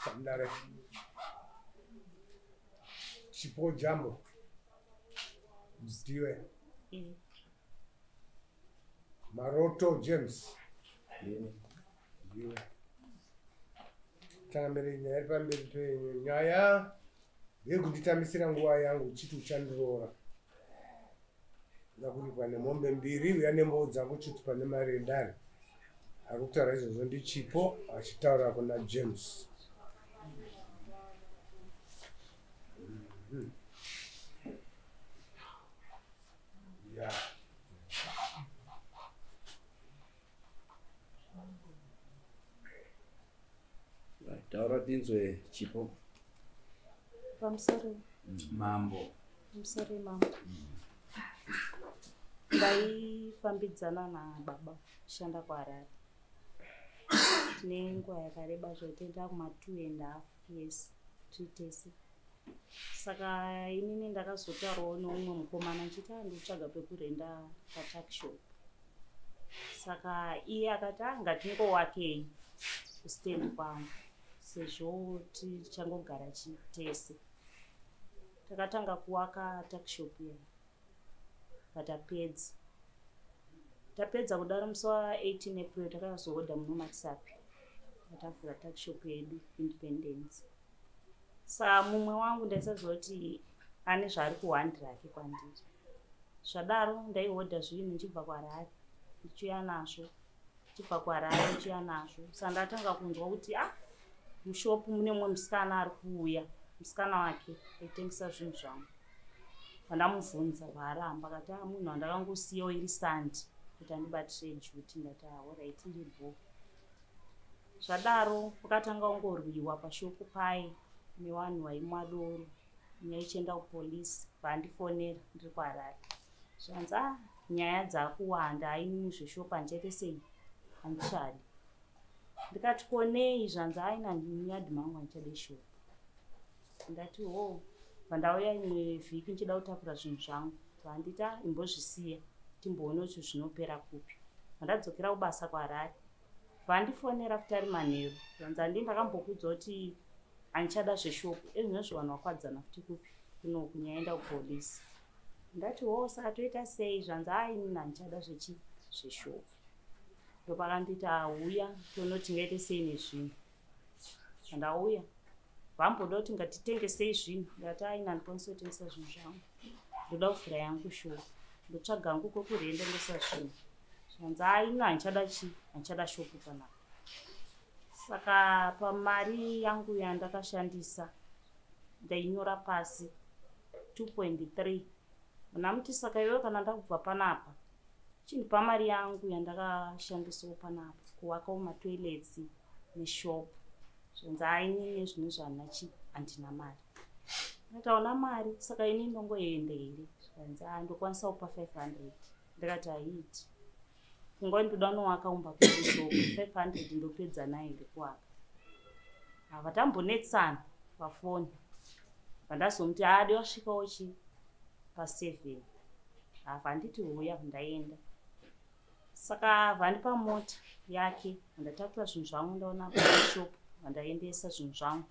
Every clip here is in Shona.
Tamdare. Chipo Jambo. Mstiwe. Maroto James. Mstiwe. Tangambere nyaya pamberi nyaya yekunditamisira nguva yangu chiti uchandiroora. Nakuti pane mombe mbiri uya nembudzi dzangu chiti pane marendari. Akutaura izvozvo ndichipo achitaura kuna James. Yeah. Taura tinzwe chipo. Pamusoro. Mambo. Pamusoro mambo. Ndaifambidzana nababa kushanda kuHarare. Tine nguva yakareba zvotoenda kuma2.5 years tritesi. Saka inini ndakazotaurawo neumwe mukomana nchiti nditsvaga pekurenda patakishop. Saka iye akati ngatingowakei kustendi kwangu sezvo tichangogara chitese. Takatanga kuwaka takishop iya tapedza kudaro musi wa18 April takazohodha munomatsapi tatavhura takishop yedu Independence. Saka mumwe wangu ndaisazoti ane zvaari kuhandira ake kwandiri. Zvadaro ndaihodha zvinhu ndichibva kuHarare ndichiuya nazvo, ndichibva kuHarare ndichiuya nazvo. Saka ndatanga kunzwa kuti mushopu mune mumwe musikana ari kuuya, musikana wake aitengesa zvinhu zvangu. Pandamubvunza paaramba akati munhu wandakangosiyawo iri sandi kuti andibatire juti. Ndati alright ndiripo. Zvadaro pakatanga kungorwiwa pashopu pai nevanhu vaimwa doro. Nyaya ichienda kupolisi vandifonera ndiri kuHarare. Zvanzi nyaya dzakuwanda hainini zveshopu handichaite sei handichadi. Ndikati konei zvanzi aina nyadhi mangu handichade shopu. Ndati pandauya imwe vhiki ndichida kutakura zvinhu zvangu vanditi imbozvisiya timboona kuti zvinopera kupi. Vandadzokera kubasa kuHarare vandifonera futi ari manheru zvanzi handii ndakambokuudza kuti handichada zveshopu. Ezvinozvo vanhu vakwadzana futi kupi kuno kunyaenda kupolisi. Ndati saka toita sei? Zvanzi inini handichada zveshopu. Ndopakanditi uya toona kuti tingaite sei nezvinhu. Ndauya vamboda kuti ngatitengesei zvinhu. Ndati ina ndikwanisa kutengesa zvinhu zvangu, ndoda kuvhura yangu shopu, ndotsvaga hangu kwokurenda ndesa zvinhu. Zvanzi ina handichada shopu panapa. Saka pamari yangu yandakashandisa ndainyora pasi 2.3 muna muti. Saka iwewe kana ndakubva panapa chindipa mari yangu yandakashandisawo panapa kuwakawo matoilets neshopu. Zvanzi inini zvinhu zvanachi handina mari. Ndataona mari saka ini ndongoenda here. Zvanzi ndokwanisawo pa 500. Ndikati haiti kungwa ndoda nowaka umba kweshopu 500 ndopedza naye ndikuwaka. Vatambonetsana pafoni vandazomti ade wasvikawo pa7 vanditi uya ndaenda. Saka vandipa mota yake vandatakura zvinhu zvangu ndaona pashopu vandaendesa zvinhu zvangu.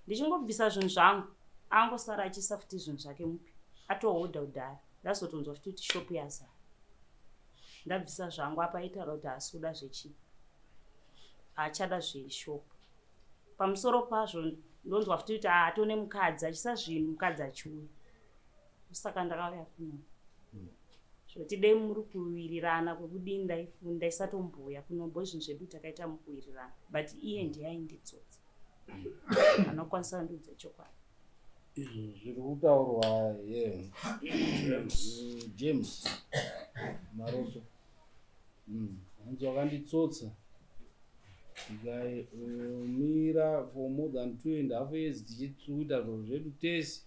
Ndichingobvisa zvinhu zvangu angosara achisa futi zvinhu zvake mupi atohodha kudhara. Ndazotonzwa futi kuti shopu yazara. Ndabvisa zvangu apa aitaura kuti haasi kuda haachada zveshopu. Pamusoro pazvo ndonzwa futi kuti atone mukadzi achisa zvinhu mukadzi achiuya. Saka ndakauya kuno zvoti dei muri kuwirirana kwekudii ndaisatomboya kunombo zvinhu zvedu takaita mukuwirirana but iye ndiye ainditsotsa. Anokwanisa kundiudza chokwadi. Zviri kutaurwa James Maroto. Hanzi wakanditsotsa ndikamira for more than 2.5 years tichitsvuta zviro zvedu tese.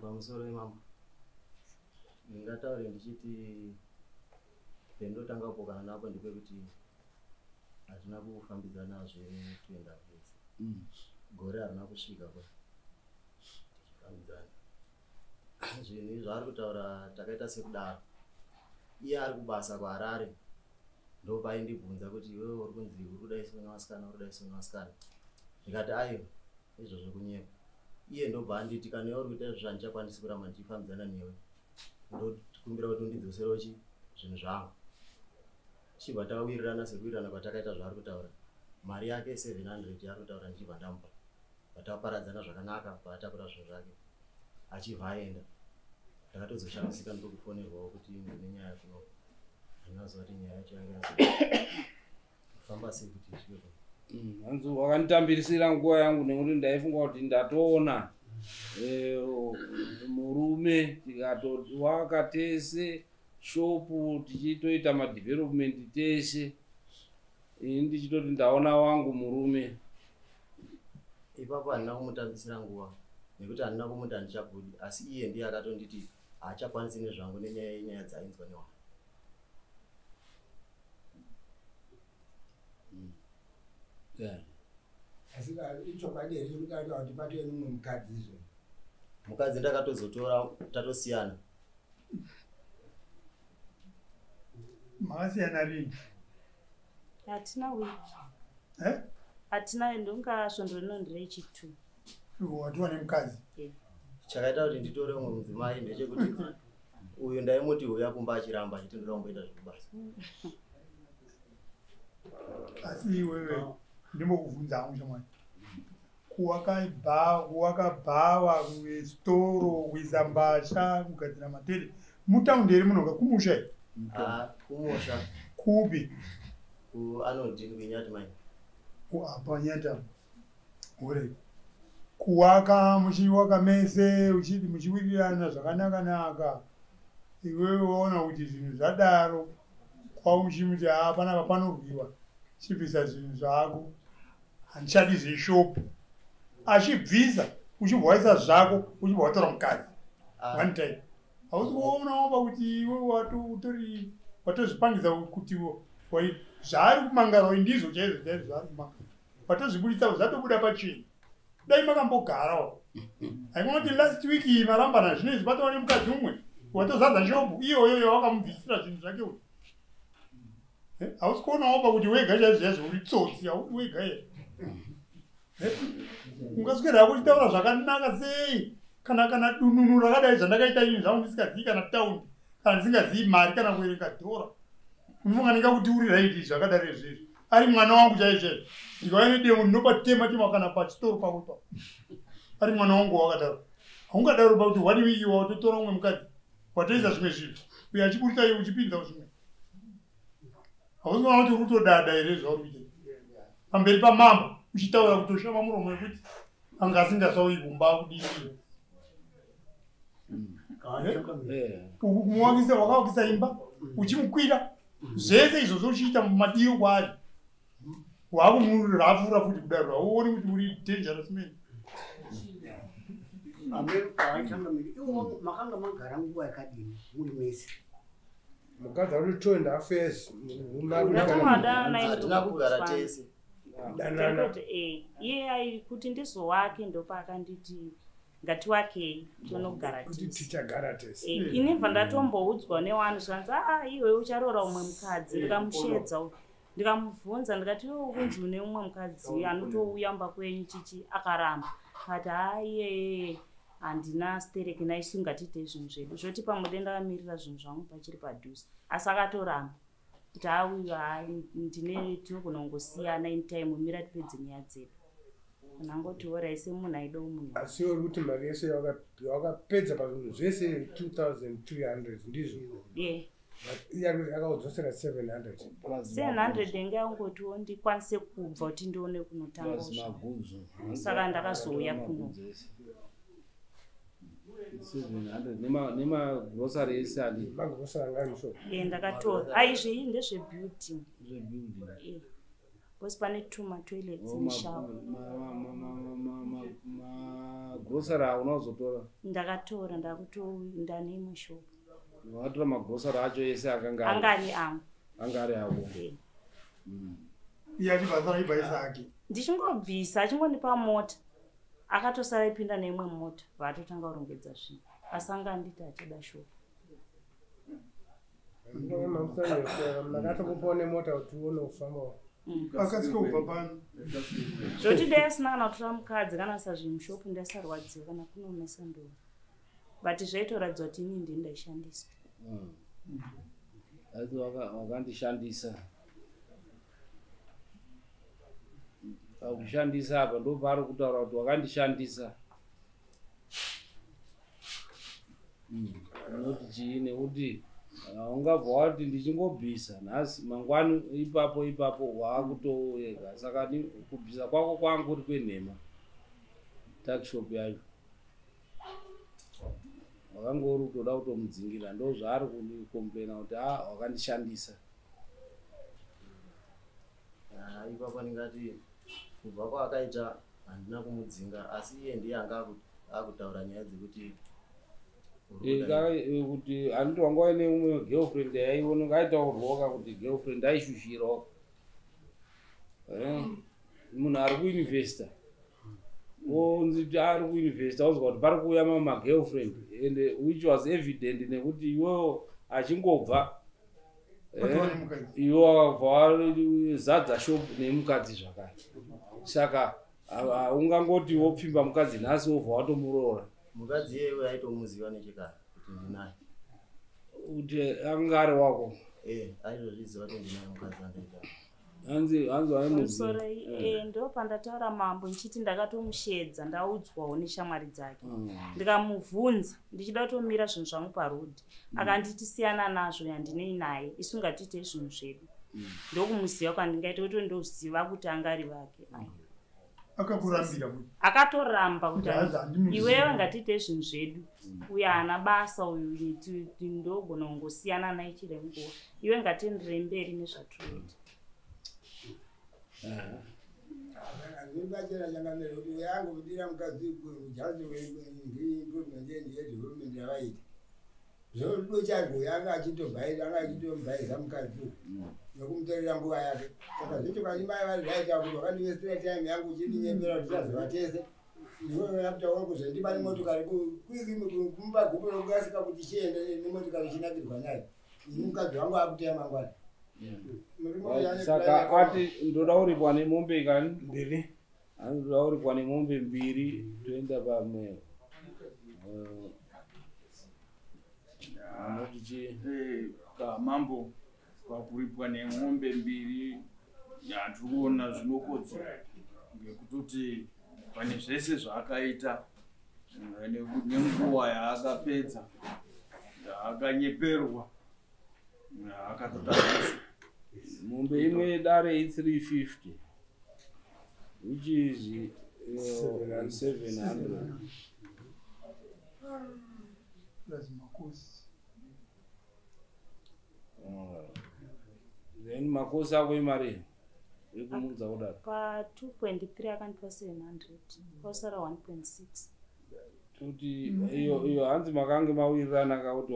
Pamusoro imamo ndingataure ndichiti pendotanga kupokana napo ndepekuti hatina kufambidzana nazvo 2.5 years. Gore harina kusvika kwa tichifambidzana. Zvinhu izvo ari kutaura takaita sekudaro. Iye ari kubasa kuHarare ndopaindibvunza kuti iwewe uri kunzi uri kuda isu nevasikana uri kuda isu nevasikana ndikati aiwa izvozvo kunyepa iye ndobva anditi kana iwe uri kuita izvo handichakwanisi kuramba ndichifambidzana newe ndotikumbira kuti undidzoserewo zvinhu zvangu chibva tawirirana sekuwirirana kwatakaita zvaari kutaura mari yake 700 yaari kutaura ndichibva ndamupa pataparadzana zvakanaka paatakura zvinhu zvake achibva aenda ndakatozoshamisika ndokufonerwawo kuti nenyaya kuno handinaziva kuti nyaya yacho yanga kufamba sei kuti isvike hanzi wakanditambirisira nguva yangu nekuti ndaifunga kuti ndatoona murume tikatowaka tese shopu tichitoita madevelopment tese ini ndichitoti ndaona wangu murume ipapo handina kumutambisira nguva nekuti handina kumuti handichabudi asi iye ndiye akatonditi haachakwanisi nezvangu nenyaya dzainzwa newana asi ichokwadi here chekuti ati watipatwe nemumwe mukadzi izvo mukadzi ndakatozotora tatosiyana makasiyana rini hatina wiki hatina ndongasvondonondire chitu watiwa nemukadzi chakaita kuti nditore umwe mudzimai ndechekuti uyu ndaimuti uya kumba achiramba achitendera kumboita zvekubasa asi iwewe ndimbokubvunza hangu shamwari kuwakabhawa kuwesitoro kuisa mbasha kugadzira matende mutaundi here munoga kumusha kumusha kupi anodini kuinyati mai apa nyata ore kuwaka muchiwaka mese uchiti muchiwirirana zvakanaka iwewe waona kuti zvinhu zvadaro kwaumuchimuti panapa panorwiwa chibvisa zvinhu zvako handichadi zveshopu achibvisa uchibvaisa zvako uchibva watora mukadzi one time hausi kuonawo pakuti iwe watozvipangisa kuti zvaari kumangara ndizvo chaizvo zvaari kumanga watozvibudisa zvatobuda pachini dai makambogarawo haikona kuti last week iyi marambana zvinezvi patova nemukadzi umwe watozadza shopu iyoyo wakamubvisira zvinhu zvake uyu hausi kuonawo pakuti wega chaizvo uri tsotsi hausi wega here ungaswera hako uchitaura zvakanaka sei kana dununu rakadai zvandakaita ini zvangu ndisingazivi kana taundi kana ndisingazivi mari kana kuerenga dhora unofunganika kuti uri raiti zvakadaro izvezvi ari mwana wangu chaizvezvo ndikauya nedemo ndinopatema kana pachitoro pakupa ari mwana wangu wakadaro haungadaro pakuti wani wiki watotora umwe mukadzi watoisa zvimwe zvinhu uye achiburisa iwe uchipinza zvimwe hausingana kuti uri kutodada here zvauri kuita pamberi pamama uchitaura kutoshama muromo wekuti anga asingasauyi kumba kudii kumuvakisa wakavakisa imba uchimukwira zvese izvozvo uchiita mumadiro kwaari wakumurafura futi kudaro hauoni kuti uri dangerous man makanga magara nguva yakadini muri mese mukadzi ari 2.5 years hatina kugara tese iye kuti ndizowake ndopaakanditi ngatiwakei tonogara tichagara tese inibva ndatomboudzwa nevanhu zvanzi iwe ucharoora umwe mukadzi ndikamushedza ndikamubvunza ndikati iwe ukunzi une umwe mukadzi anotouya mba kwenyu chichi akaramba kati iye handina stereki naisu ngatiite zvinhu zvedu zvoti pamwe ndakamirira zvinhu zvangu pachiri padhuze asi akatoramba kuti auya tinogona kungosiyana intime umira tipedze nyaya dzedu nangotiwo raise munhu aidawo munhu asi uri kuti mari yese wakapedza pazvinhu zvese 2300 ndizvo akaudzosera 700 enge angotiwo ndikwanise kubva kuti ndione kunotanga saka ndakazouya kuno 700 nemagrosari ese ali magrosari anganisho ndakatora aizvii ndezvebuilding bcause pane 2 matoilets mushawa magrosari auna kuzotora ndakatora ndakutoenda nemushopu wakatora magrosari acho ese angani angu anga ari ako iye achibvasa aibvaisa ake ndichingobvisa achingondipa mota akatosara ipinda neimwe mota vaatotanga kurongedza zvinhu asi anga anditi achida shopu Makatokupone mota kuti uone kufamba. Akasika kubva pano. Zvoti dai asina kana kutora mukadzi kana sazvimushopu ndasarwadziwa kana kunomesa ndombi. But zvaitoratidza kuti ini ndini ndaishandisa. Asi wakandishandisa. Pakushandisa apa ndo pari kutaura kuti wakandishandisa. Noti chii nekuti ungabva wati ndichingobvisa nhasi mangwani ipapo wakutoega. Saka kubvisa kwako kwangu kuri kwenhema takishop yacho wakangori kutoda kutomudzingira ndo zvaari kundikomplena kuti wakandishandisa. Ipapo ndingati kubva kwaakaita handina kumudzinga asi iye ndiye anga akutaura nyaya dzekuti kuti anditi wanga waine umwe girlfriend yaiona ngaitaurwoka kuti girlfriend aishushirawo munhu ari kuinvesta onzi ari kuinvesta uzwa kuti pari kuuya magirlfriend and which was evident nekuti iwewo achingobva iwe wakabva zadza shop nemukadzi zvakare. Saka ungangoti wopfimba mukadzi nhasi wobva watomuroora. Mukadzi iyewe aitomuziva nechekare kuti ndinaye. Kuti anga ari wako. Aitozviziva kuti ndinaye mukadzi andaita. Hanzi waimuziva. Ndo pandataura mambo ndichiti ndakatomushedza ndaudzwawo neshamwari dzake. Ndikamubvunza ndichida kutomira zvinhu zvangu parodhi. Akanditi siyana nazvo yandinei naye isu ngatiite zvinhu zvedu. Ndokumuziva kwandingaita kuti ndoziva kuti angari vake. Akakurambira kuti akatoramba kuti iwewe ngatiite zvinhu zvedu. Uye haana basa uyu ndogona kungosiyana naye chiri nguva. Iwe ngatienderere mberi nezvatinoita. Azvibachira changamira kuti uyangu kudira mukadzi ujazi weimvurumende yedhurumende yavaita. Zvorudo chazvo yanga achitomubhaidza mukadzi nokumutorera nguva yake. Saka zvicho kanyimai vari zvaita kuti wakandivestira time yangu uchidinyembera kuti tichazova tese. Ndiwe yakutaura kuzondiba nemotokari kumba gupo rokuasika kuti chiende nemotokari chinakirwa naye. Ini mukadzi wangu akuteya mangwana. Saka ati ndoda uripwa nemombe kani mbiri. Ndoda uripwa nemombe mbiri toenda pamwe. Mambo pakuripwa nemombe mbiri yatikuona zvinokodzera ngekutoti pane zvese zvaakaita nenguva yaakapedza yaakanyeperwa akatotadzisa. Mombe imwe dare 350 which is 700. Then makosi ako imari yekumudza kudaro pa 2.3 akandipa 700 kwasara 1.6 kuti iyo hanzi makange mawirirana kuti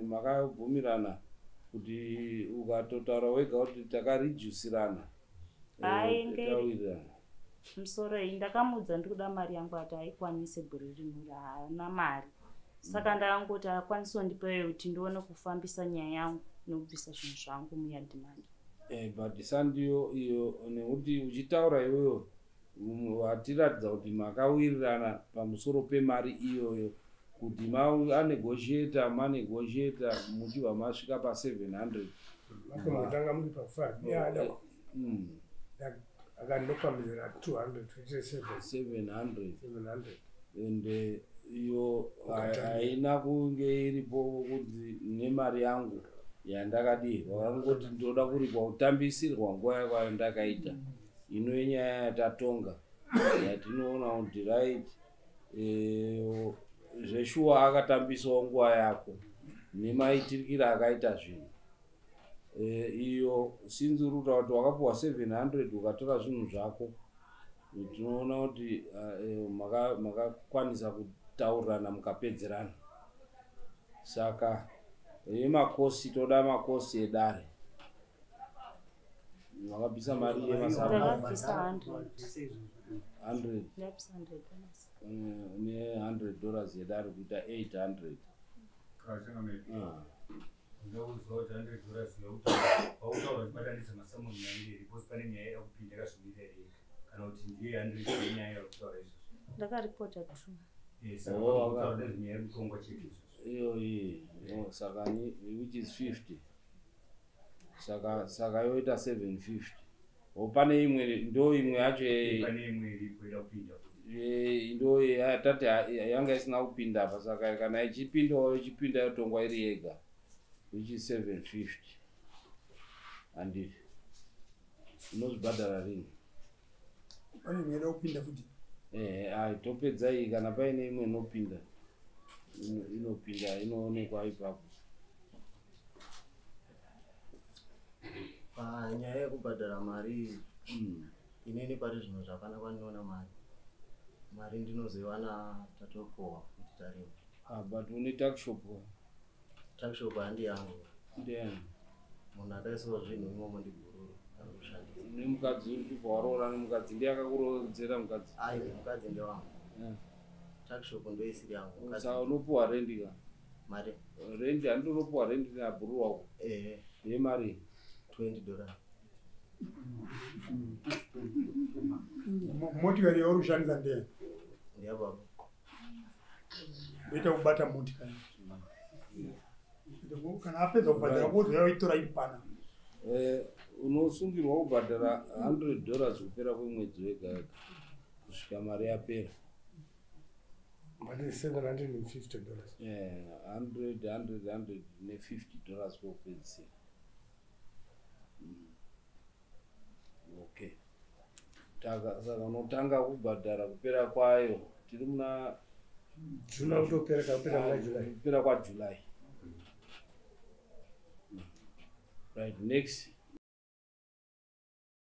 makabvumirana kuti ukatotaura wega kuti takarijusirana. Aiwirirana musoro iyi ndakamudza ndikuda mari yangu ati aikwanise gore rinhu haana mari. Saka ndakangoti akwanisa kundipa kuti ndione kufambisa nyaya yangu nokubvisa zvinhu zvangu muyadhimani. But sandiyo iyo nekuti uchitaura iweyo watiratidza kuti makawirirana pamusoro pemari iyoyo kuti manegotiata muchibva masvika pa700. Makomotanga muri pa5 yada. Akandopambira 700 and iyo haina kunge iripo kuti nemari yangu yandakadi wakangoti ndoda kuripwa kutambisirwa nguva yakwayo ndakaita ino yenyaya yatatonga yatinoona kuti right zveshuwa akatambisawo nguva yako nemaitirikira akaita zvinhu iyo sinzi ruta kuti wakapuwa 700 ukatora zvinhu zvako tinoona kuti makakwanisa kutaurirana mukapedzerana. Saka makosi toda makosi edare wakabvisa mari yemasara 100 ne $100 yedare kuita 800. ndakuzwa kuti $100 pautaura kubatanidza masamu nyambiri because pane nyaya iri kupinda yakazvimira ega kana kuti ndiye 100 yenyaya iri kutaura izvozvo ndakaripota 2 saka nezvinyaya iri kutongwa chete iyo saka which is 50 saka yoita 750 pane imwe ndo imwe yacho pane imwe iripo ida kupinda ndo tati yanga isina kupinda apa saka kana ichipindawo ichipinda yotongwa iri yega which is 750 handiti unozvibhadhara rini pane imwe ida kupinda futi topedza iyi kana paine imwe inopinda inoonekwa ipapo panyaya yekubhadhara mari inini pari zvino zvapana kwandinoona mari ndinozoiwana tatokohwa kuti tarima but une takshop handi yangu ndiani munhu akaisawo zvinhu imomo ndigururu kana kushandisa nemukadzi uri kubva waroora nemukadzi ndiyakakurodzera mukadzi mukadzi ndewangu takshop ndoisiri yangu saka unopuwa rendi ka mari rendi handinopuwa rendi nabhuru wako yemari $20 motikari yauri kushandisa ndeye ndeyababa oita kubata motikari kana apedza kubhadhara kuzoyaitora ipana unosungirwa kubhadhara $100 kupera kwemwedzi wega wega kusvika mari yapera $750 $150 kwekupedzisira okay saka unotanga kubhadhara kupera kwayo tiri muna Juna kutopera kupera kwaJuly right next